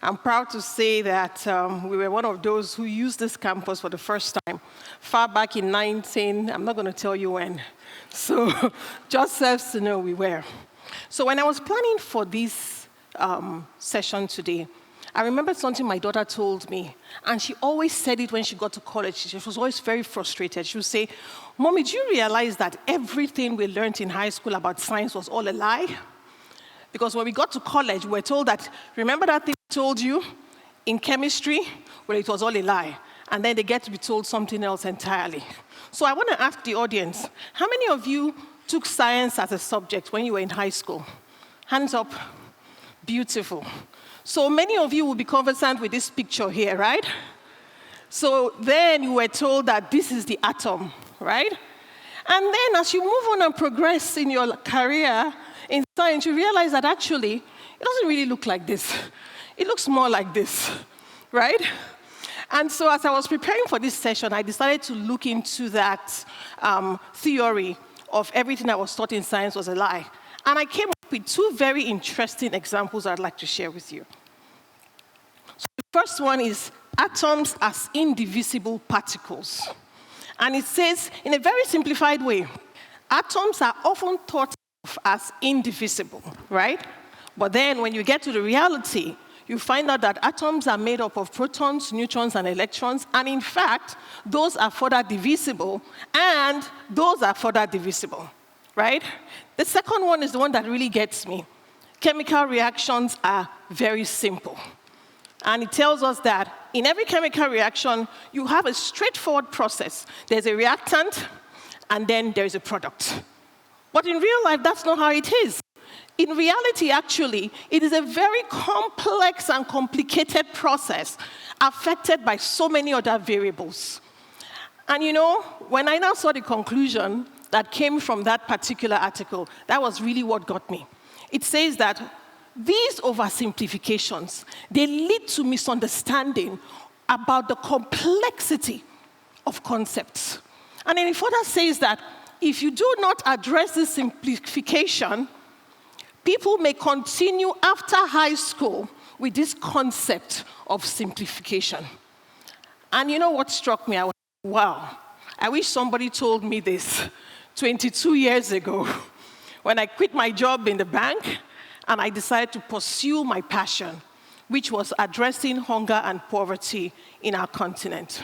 I'm proud to say that we were one of those who used this campus for the first time, far back in I'm not going to tell you when. So just serves to know we were. So when I was planning for this session today, I remembered something my daughter told me, and she always said it when she got to college. She was always very frustrated. She would say, "Mommy, do you realize that everything we learned in high school about science was all a lie?" Because when we got to college, we were told that, remember that thing I told you in chemistry? Well, it was all a lie. And then they get to be told something else entirely. So I want to ask the audience, how many of you took science as a subject when you were in high school? Hands up. Beautiful. So many of you will be conversant with this picture here, right? So then you were told that this is the atom, right? And then as you move on and progress in your career in science, you realize that actually it doesn't really look like this. It looks more like this, right? And so as I was preparing for this session, I decided to look into that theory of everything I was taught in science was a lie. And I came up with two very interesting examples I'd like to share with you. So the first one is atoms as indivisible particles. And it says, in a very simplified way, atoms are often thought of as indivisible, right? But then when you get to the reality, you find out that atoms are made up of protons, neutrons, and electrons, and in fact, those are further divisible, and those are further divisible, right? The second one is the one that really gets me. Chemical reactions are very simple. And it tells us that in every chemical reaction, you have a straightforward process. There's a reactant, and then there's a product. But in real life, that's not how it is. In reality, actually, it is a very complex and complicated process affected by so many other variables. And you know, when I now saw the conclusion that came from that particular article, that was really what got me. It says that these oversimplifications, they lead to misunderstanding about the complexity of concepts. And then it further says that if you do not address this simplification, people may continue after high school with this concept of simplification. And you know what struck me? I was, wow, I wish somebody told me this 22 years ago when I quit my job in the bank and I decided to pursue my passion, which was addressing hunger and poverty in our continent.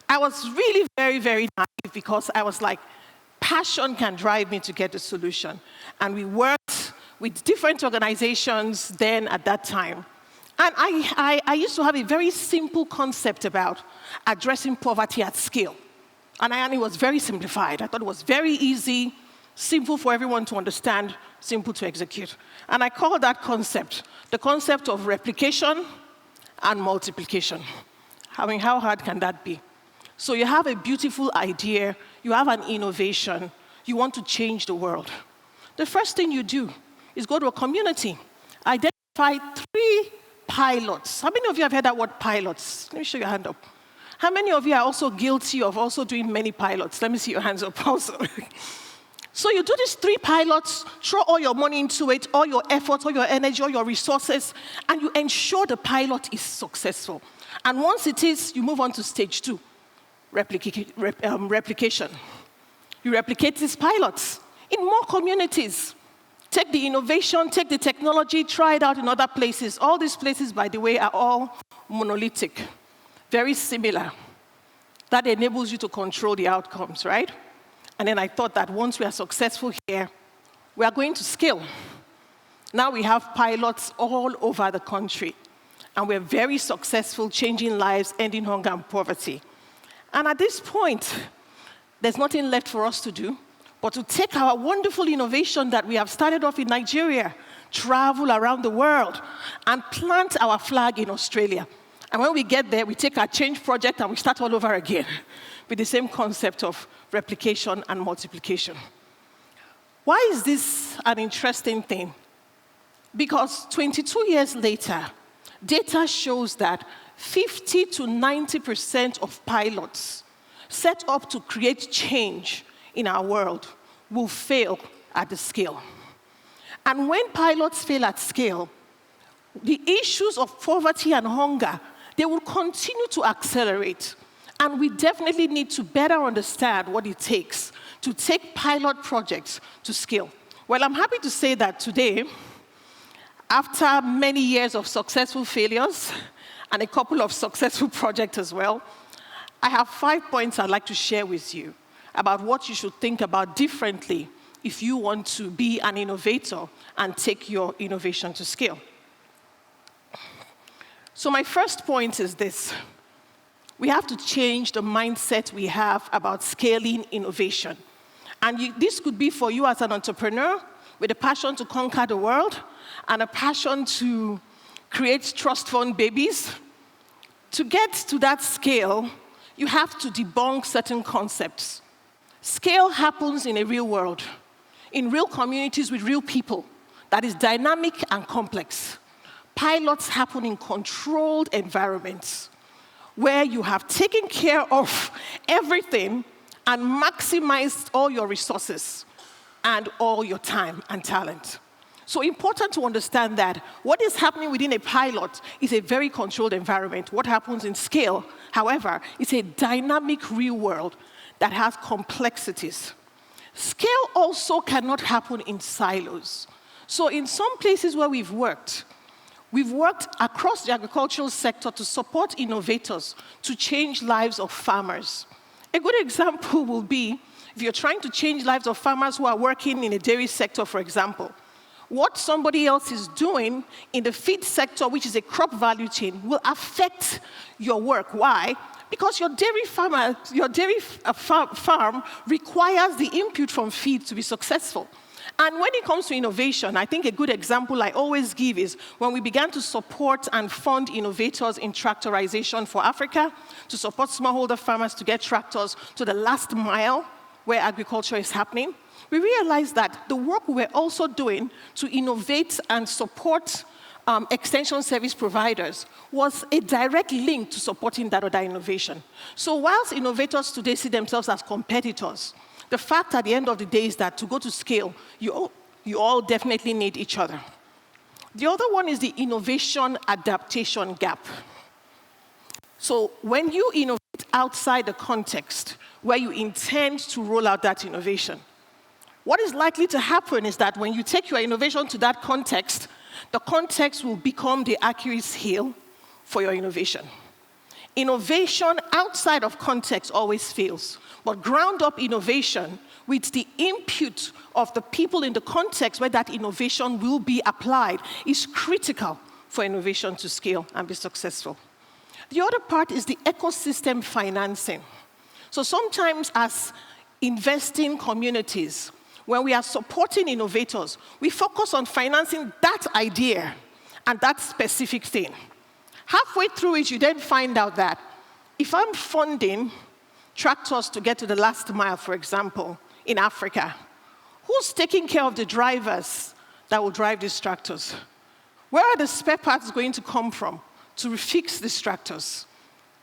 I was really very, very naive because I was like, passion can drive me to get the solution. And we worked with different organizations then at that time. And I used to have a very simple concept about addressing poverty at scale. And it was very simplified. I thought it was very easy, simple for everyone to understand, simple to execute. And I call that concept the concept of replication and multiplication. I mean, how hard can that be? So you have a beautiful idea, you have an innovation, you want to change the world. The first thing you do is go to a community, identify 3 pilots. How many of you have heard that word pilots? Let me show your hand up. How many of you are also guilty of also doing many pilots? Let me see your hands up also. So you do these 3 pilots, throw all your money into it, all your effort, all your energy, all your resources, and you ensure the pilot is successful. And once it is, you move on to stage 2, replication. You replicate these pilots in more communities. Take the innovation, take the technology, try it out in other places. All these places, by the way, are all monolithic, very similar. That enables you to control the outcomes, right? And then I thought that once we are successful here, we are going to scale. Now we have pilots all over the country, and we're very successful changing lives, ending hunger and poverty. And at this point, there's nothing left for us to do but to take our wonderful innovation that we have started off in Nigeria, travel around the world, and plant our flag in Australia. And when we get there, we take our change project and we start all over again with the same concept of replication and multiplication. Why is this an interesting thing? Because 22 years later, data shows that 50 to 90% of pilots set up to create change in our world will fail at the scale. And when pilots fail at scale, the issues of poverty and hunger, they will continue to accelerate. And we definitely need to better understand what it takes to take pilot projects to scale. Well, I'm happy to say that today, after many years of successful failures and a couple of successful projects as well, I have 5 points I'd like to share with you about what you should think about differently if you want to be an innovator and take your innovation to scale. So my first point is this. We have to change the mindset we have about scaling innovation. And this could be for you as an entrepreneur with a passion to conquer the world and a passion to create trust fund babies. To get to that scale, you have to debunk certain concepts. Scale happens in a real world, in real communities with real people, that is dynamic and complex. Pilots happen in controlled environments where you have taken care of everything and maximized all your resources and all your time and talent. So important to understand that what is happening within a pilot is a very controlled environment. What happens in scale, however, is a dynamic real world that has complexities. Scale also cannot happen in silos. So in some places where we've worked across the agricultural sector to support innovators to change lives of farmers. A good example will be if you're trying to change lives of farmers who are working in a dairy sector, for example. What somebody else is doing in the feed sector, which is a crop value chain, will affect your work. Why? Because your dairy farm requires the input from feed to be successful. And when it comes to innovation, I think a good example I always give is when we began to support and fund innovators in tractorization for Africa, to support smallholder farmers to get tractors to the last mile where agriculture is happening, we realized that the work we were also doing to innovate and support extension service providers was a direct link to supporting that other innovation. So whilst innovators today see themselves as competitors, the fact at the end of the day is that to go to scale, you all definitely need each other. The other one is the innovation adaptation gap. So when you innovate outside the context where you intend to roll out that innovation, what is likely to happen is that when you take your innovation to that context, the context will become the Achilles heel for your innovation. Innovation outside of context always fails, but ground-up innovation with the input of the people in the context where that innovation will be applied is critical for innovation to scale and be successful. The other part is the ecosystem financing. So sometimes as investing communities, when we are supporting innovators, we focus on financing that idea and that specific thing. Halfway through it, you then find out that if I'm funding tractors to get to the last mile, for example, in Africa, who's taking care of the drivers that will drive these tractors? Where are the spare parts going to come from to fix these tractors?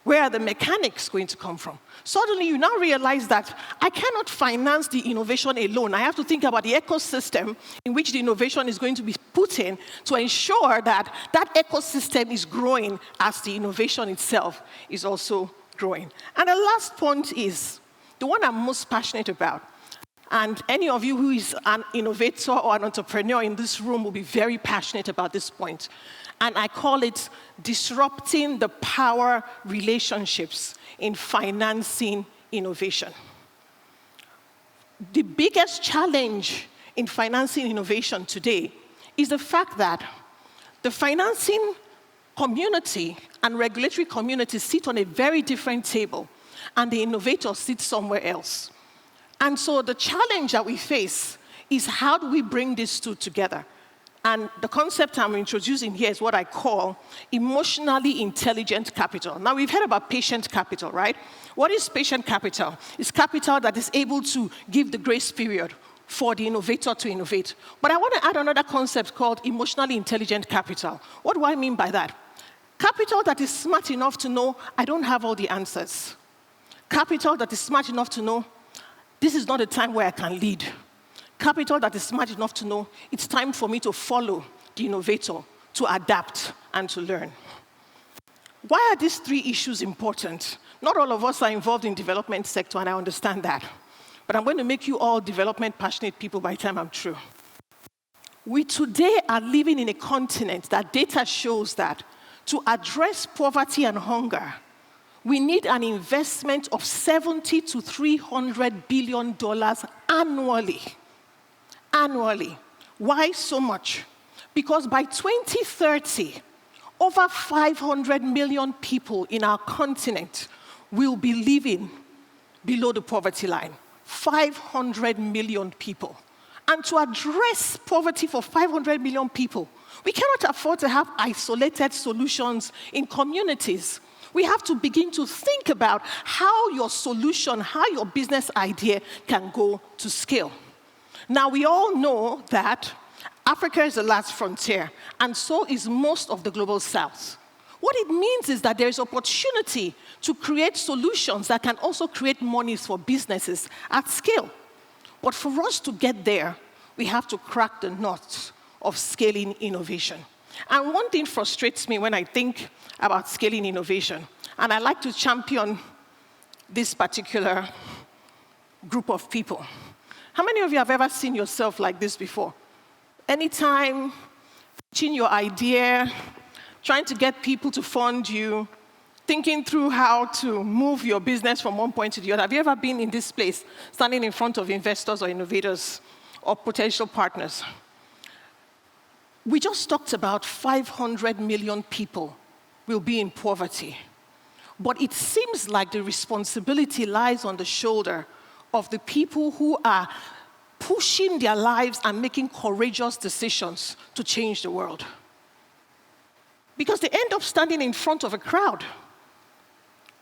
Where are the mechanics going to come from? Suddenly, you now realize that I cannot finance the innovation alone. I have to think about the ecosystem in which the innovation is going to be put in to ensure that that ecosystem is growing as the innovation itself is also growing. And the last point is the one I'm most passionate about. And any of you who is an innovator or an entrepreneur in this room will be very passionate about this point. And I call it disrupting the power relationships in financing innovation. The biggest challenge in financing innovation today is the fact that the financing community and regulatory community sit on a very different table, and the innovator sits somewhere else. And so the challenge that we face is how do we bring these two together? And the concept I'm introducing here is what I call emotionally intelligent capital. Now, we've heard about patient capital, right? What is patient capital? It's capital that is able to give the grace period for the innovator to innovate. But I want to add another concept called emotionally intelligent capital. What do I mean by that? Capital that is smart enough to know I don't have all the answers. Capital that is smart enough to know this is not a time where I can lead. Capital that is smart enough to know it's time for me to follow the innovator to adapt, and to learn. Why are these three issues important? Not all of us are involved in the development sector, and I understand that. But I'm going to make you all development-passionate people by the time I'm through. We today are living in a continent that data shows that to address poverty and hunger, we need an investment of $70 to $300 billion annually. Annually. Why so much? Because by 2030, over 500 million people in our continent will be living below the poverty line. 500 million people. And to address poverty for 500 million people, we cannot afford to have isolated solutions in communities. We have to begin to think about how your solution, how your business idea can go to scale. Now, we all know that Africa is the last frontier, and so is most of the global south. What it means is that there is opportunity to create solutions that can also create monies for businesses at scale. But for us to get there, we have to crack the nut of scaling innovation. And one thing frustrates me when I think about scaling innovation, and I like to champion this particular group of people. How many of you have ever seen yourself like this before? Anytime pitching your idea, trying to get people to fund you, thinking through how to move your business from one point to the other. Have you ever been in this place, standing in front of investors or innovators or potential partners? We just talked about 500 million people will be in poverty. But it seems like the responsibility lies on the shoulder of the people who are pushing their lives and making courageous decisions to change the world. Because they end up standing in front of a crowd.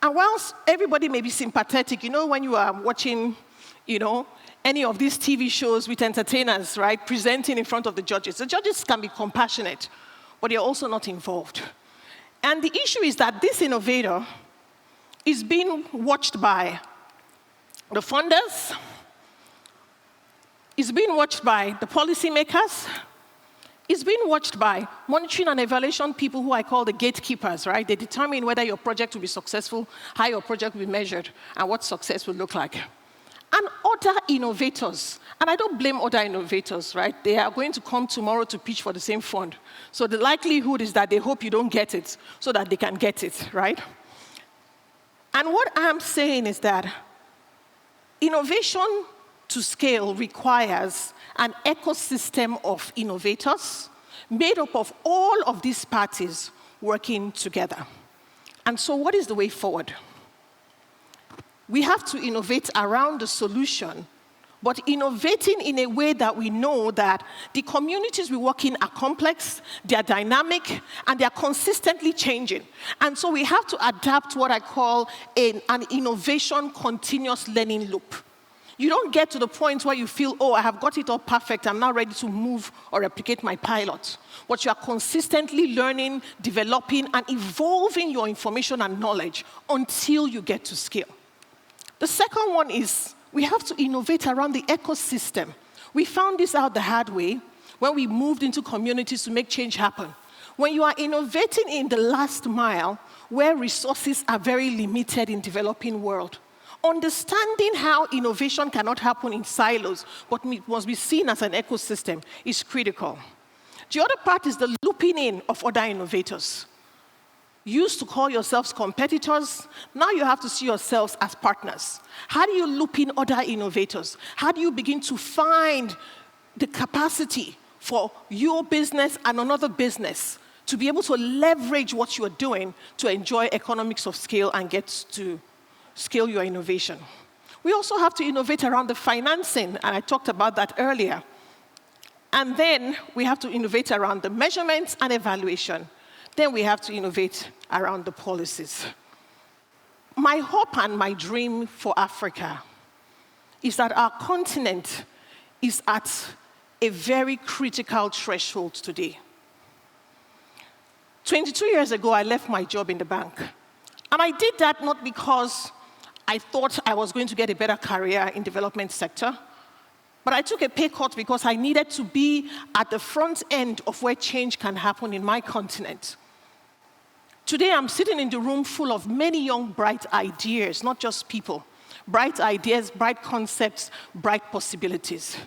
And whilst everybody may be sympathetic, when you are watching, any of these TV shows with entertainers, right, presenting in front of the judges can be compassionate, but they're also not involved. And the issue is that this innovator is being watched by the funders, is being watched by the policymakers, is being watched by monitoring and evaluation people who I call the gatekeepers, right? They determine whether your project will be successful, how your project will be measured, and what success will look like. And other innovators, and I don't blame other innovators, right? They are going to come tomorrow to pitch for the same fund. So the likelihood is that they hope you don't get it so that they can get it, right? And what I'm saying is that innovation to scale requires an ecosystem of innovators made up of all of these parties working together. And so what is the way forward? We have to innovate around the solution, but innovating in a way that we know that the communities we work in are complex, they are dynamic, and they are consistently changing. And so we have to adapt what I call an innovation continuous learning loop. You don't get to the point where you feel, I have got it all perfect, I'm now ready to move or replicate my pilot. But you are consistently learning, developing, and evolving your information and knowledge until you get to scale. The second one is we have to innovate around the ecosystem. We found this out the hard way when we moved into communities to make change happen. When you are innovating in the last mile, where resources are very limited in developing world, understanding how innovation cannot happen in silos, but must be seen as an ecosystem is critical. The other part is the looping in of other innovators. You used to call yourselves competitors, now you have to see yourselves as partners. How do you loop in other innovators? How do you begin to find the capacity for your business and another business to be able to leverage what you are doing to enjoy economics of scale and get to scale your innovation? We also have to innovate around the financing, and I talked about that earlier. And then we have to innovate around the measurements and evaluation. Then we have to innovate around the policies. My hope and my dream for Africa is that our continent is at a very critical threshold today. 22 years ago, I left my job in the bank. And I did that not because I thought I was going to get a better career in the development sector. But I took a pay cut because I needed to be at the front end of where change can happen in my continent. Today, I'm sitting in the room full of many young, bright ideas, not just people. Bright ideas, bright concepts, bright possibilities.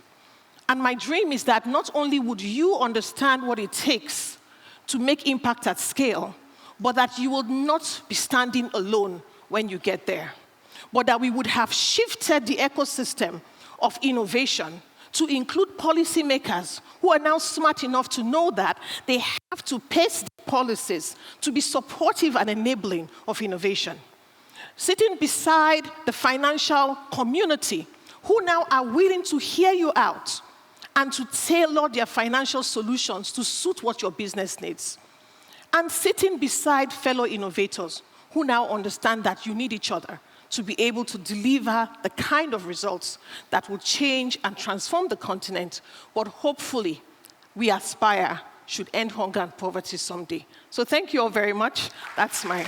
And my dream is that not only would you understand what it takes to make impact at scale, but that you would not be standing alone when you get there. But that we would have shifted the ecosystem of innovation to include policymakers who are now smart enough to know that they have to pace the policies to be supportive and enabling of innovation. Sitting beside the financial community who now are willing to hear you out and to tailor their financial solutions to suit what your business needs. And sitting beside fellow innovators who now understand that you need each other to be able to deliver the kind of results that will change and transform the continent, what hopefully we aspire should end hunger and poverty someday. So thank you all very much. That's my...